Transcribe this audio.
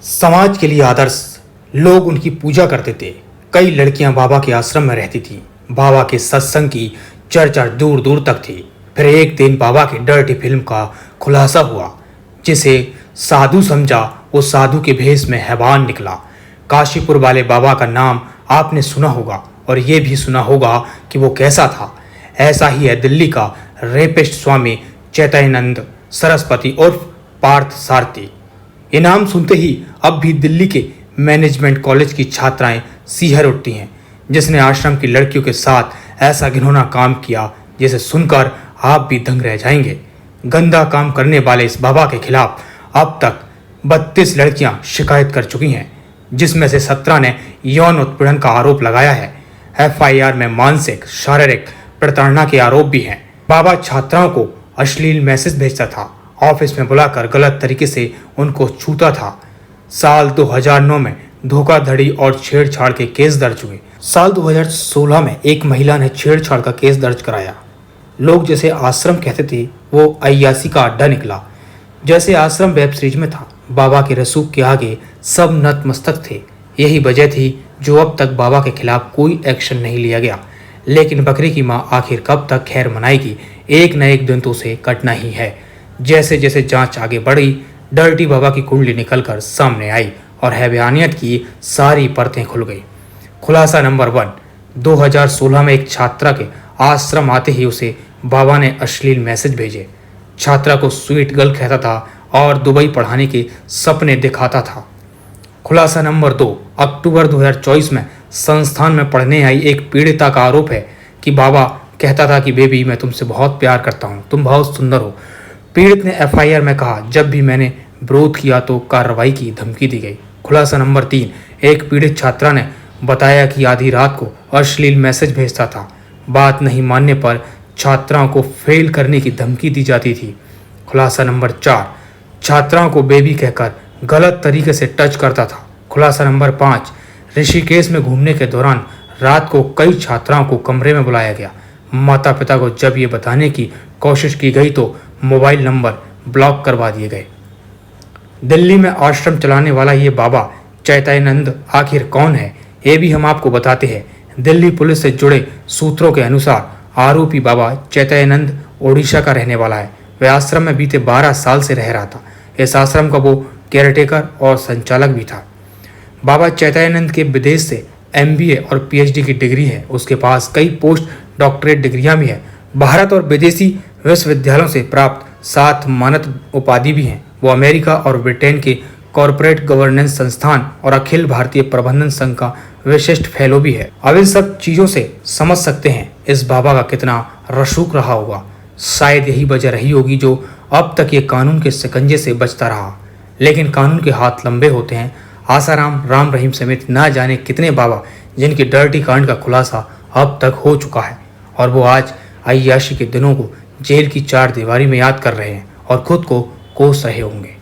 समाज के लिए आदर्श, लोग उनकी पूजा करते थे। कई लड़कियां बाबा के आश्रम में रहती थीं। बाबा के सत्संग की चर्चा दूर दूर तक थी। फिर एक दिन बाबा की डर्टी फिल्म का खुलासा हुआ। जिसे साधु समझा वो साधु के भेष में हैवान निकला। काशीपुर वाले बाबा का नाम आपने सुना होगा और ये भी सुना होगा कि वो कैसा था। ऐसा ही है दिल्ली का रेपिस्ट स्वामी चैतन्यानंद सरस्वती उर्फ पार्थ सारथी। ये नाम सुनते ही अब भी दिल्ली के मैनेजमेंट कॉलेज की छात्राएं सिहर उठती हैं। जिसने आश्रम की लड़कियों के साथ ऐसा घिनौना काम किया जिसे सुनकर आप भी दंग रह जाएंगे। गंदा काम करने वाले इस बाबा के खिलाफ अब तक 32 लड़कियां शिकायत कर चुकी हैं, जिसमें से 17 ने यौन उत्पीड़न का आरोप लगाया है। FIR में मानसिक शारीरिक प्रताड़ना के आरोप भी हैं। बाबा छात्राओं को अश्लील मैसेज भेजता था, ऑफिस में बुलाकर गलत तरीके से उनको छूता था। साल 2009 में धोखाधड़ी और छेड़छाड़ के केस दर्ज हुए। साल 2016 में एक महिला ने छेड़छाड़ का केस दर्ज कराया। लोग जैसे आश्रम कहते थे वो अय्यासी का अड्डा निकला। जैसे आश्रम वेब सीरीज में था, बाबा के रसूख के आगे सब नतमस्तक थे। यही वजह थी जो अब तक बाबा के खिलाफ कोई एक्शन नहीं लिया गया। लेकिन बकरी की माँ आखिर कब तक खैर मनाएगी, एक न एक दिन तो उसे कटना ही है। जैसे जैसे जांच आगे बढ़ी, डर्टी बाबा की कुंडली निकलकर सामने आई और हैवानियत की सारी परतें खुल गई। खुलासा नंबर 1, 2016 में एक छात्रा के आश्रम आते ही उसे बाबा ने अश्लील मैसेज भेजे। छात्रा को स्वीट गर्ल कहता था और दुबई पढ़ाने के सपने दिखाता था। खुलासा नंबर 2, अक्टूबर 2024 में संस्थान में पढ़ने आई एक पीड़िता का आरोप है कि बाबा कहता था कि बेबी मैं तुमसे बहुत प्यार करता हूँ, तुम बहुत सुंदर हो। पीड़ित ने FIR में कहा जब भी मैंने विरोध किया तो कार्रवाई की धमकी दी गई। खुलासा नंबर 3, एक पीड़ित छात्रा ने बताया कि आधी रात को अश्लील मैसेज भेजता था। बात नहीं मानने पर छात्राओं को फेल करने की धमकी दी जाती थी। खुलासा नंबर 4, छात्राओं को बेबी कहकर गलत तरीके से टच करता था। खुलासा नंबर 5, ऋषिकेश में घूमने के दौरान रात को कई छात्राओं को कमरे में बुलाया गया। माता पिता को जब ये बताने की कोशिश की गई तो मोबाइल नंबर ब्लॉक करवा दिए गए। दिल्ली में आश्रम चलाने वाला ये बाबा चैतन्यानंद आखिर कौन है, ये भी हम आपको बताते हैं। दिल्ली पुलिस से जुड़े सूत्रों के अनुसार आरोपी बाबा चैतन्यानंद ओडिशा का रहने वाला है। वह आश्रम में बीते 12 साल से रह रहा था। इस आश्रम का वो केयरटेकर और संचालक भी था। बाबा चैतन्यानंद के विदेश से MBA और PhD की डिग्री है। उसके पास कई पोस्ट डॉक्टरेट डिग्रियां भी हैं। भारत और विदेशी विश्वविद्यालयों से प्राप्त 7 मानद उपाधि भी हैं। वो अमेरिका और ब्रिटेन के कॉरपोरेट गवर्नेंस संस्थान और अखिल भारतीय प्रबंधन संघ का विशिष्ट फेलो भी है। अब इन सब चीजों से समझ सकते हैं इस बाबा का कितना रसूख रहा होगा। शायद यही वजह रही होगी जो अब तक ये कानून के शिकंजे से बचता रहा। लेकिन कानून के हाथ लंबे होते हैं। आसाराम, राम रहीम समेत ना जाने कितने बाबा जिनके डर्टी कांड का खुलासा अब तक हो चुका है और वो आज अय्याशी के दिनों को जेल की 4 दीवारी में याद कर रहे हैं और खुद को कोस रहे होंगे।